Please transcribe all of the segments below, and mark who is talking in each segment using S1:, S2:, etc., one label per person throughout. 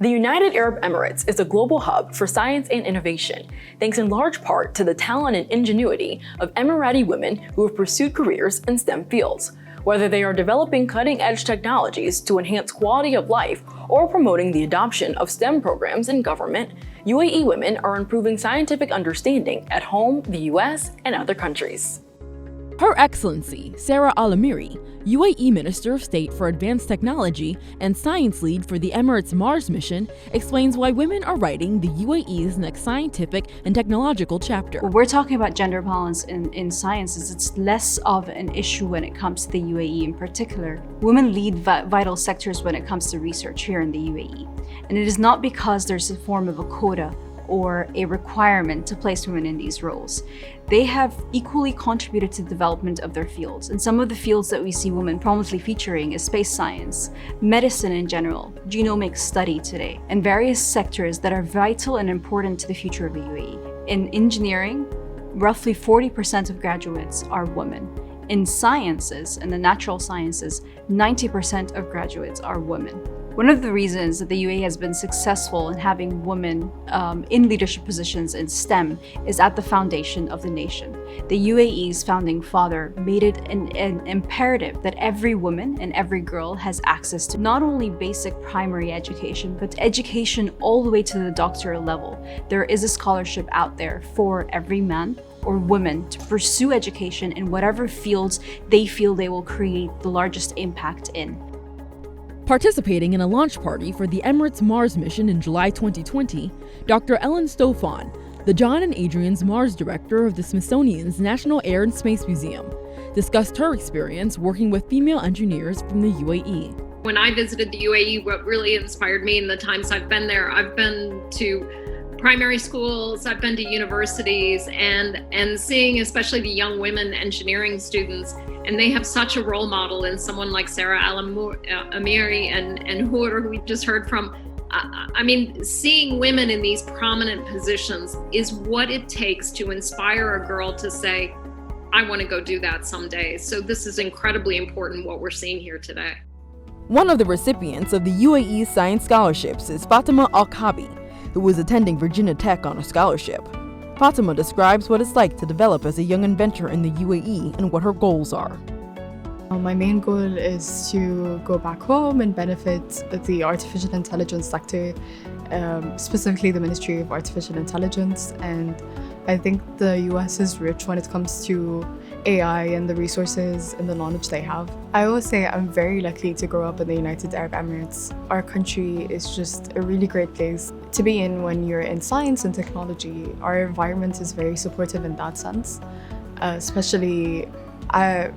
S1: The United Arab Emirates is a global hub for science and innovation, thanks in large part to the talent and ingenuity of Emirati women who have pursued careers in STEM fields. Whether they are developing cutting-edge technologies to enhance quality of life or promoting the adoption of STEM programs in government, UAE women are improving scientific understanding at home, the US, and other countries.
S2: Her Excellency Sarah Al-Amiri, UAE Minister of State for Advanced Technology and Science Lead for the Emirates Mars mission, explains why women are writing the UAE's next scientific and technological chapter.
S3: When we're talking about gender balance in sciences, it's less of an issue when it comes to the UAE in particular. Women lead vital sectors when it comes to research here in the UAE. And it is not because there's a form of a quota or a requirement to place women in these roles. They have equally contributed to the development of their fields. And some of the fields that we see women prominently featuring is space science, medicine in general, genomic study today, and various sectors that are vital and important to the future of the UAE. In engineering, roughly 40% of graduates are women. In sciences and the natural sciences, 90% of graduates are women. One of the reasons that the UAE has been successful in having women in leadership positions in STEM is at the foundation of the nation. The UAE's founding father made it an imperative that every woman and every girl has access to not only basic primary education, but education all the way to the doctoral level. There is a scholarship out there for every man or woman to pursue education in whatever fields they feel they will create the largest impact in.
S2: Participating in a launch party for the Emirates Mars mission in July 2020, Dr. Ellen Stofan, the John and Adrian's Mars director of the Smithsonian's National Air and Space Museum, discussed her experience working with female engineers from the UAE.
S4: When I visited the UAE, what really inspired me in the times I've been there, I've been to primary schools, I've been to universities, and seeing especially the young women engineering students, and they have such a role model in someone like Sarah Al-Amiri and Hur, who we just heard from. I mean, seeing women in these prominent positions is what it takes to inspire a girl to say, I want to go do that someday. So this is incredibly important what we're seeing here today.
S2: One of the recipients of the UAE Science Scholarships is Fatima Al-Kabi, who is attending Virginia Tech on a scholarship. Fatima describes what it's like to develop as a young inventor in the UAE and what her goals are.
S5: My main goal is to go back home and benefit the artificial intelligence sector, specifically the Ministry of Artificial Intelligence. And I think the US is rich when it comes to AI and the resources and the knowledge they have. I always say I'm very lucky to grow up in the United Arab Emirates. Our country is just a really great place to be in when you're in science and technology. Our environment is very supportive in that sense, especially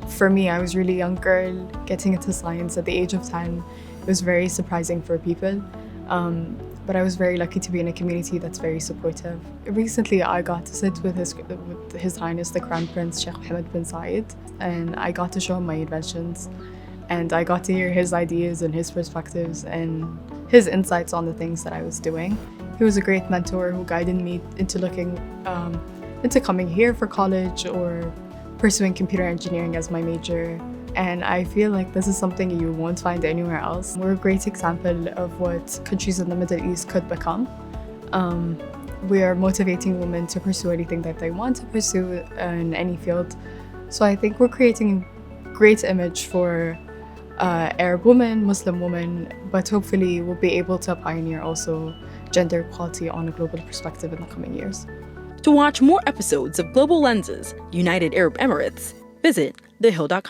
S5: for me, I was a really young girl getting into science at the age of 10. It was very surprising for people. But I was very lucky to be in a community that's very supportive. Recently, I got to sit with His Highness the Crown Prince Sheikh Mohammed bin Zayed, and I got to show him my inventions, and I got to hear his ideas and his perspectives and his insights on the things that I was doing. He was a great mentor who guided me into into coming here for college or pursuing computer engineering as my major. And I feel like this is something you won't find anywhere else. We're a great example of what countries in the Middle East could become. We are motivating women to pursue anything that they want to pursue in any field. So I think we're creating a great image for Arab women, Muslim women, but hopefully we'll be able to pioneer also gender equality on a global perspective in the coming years.
S1: To watch more episodes of Global Lenses, United Arab Emirates, visit thehill.com.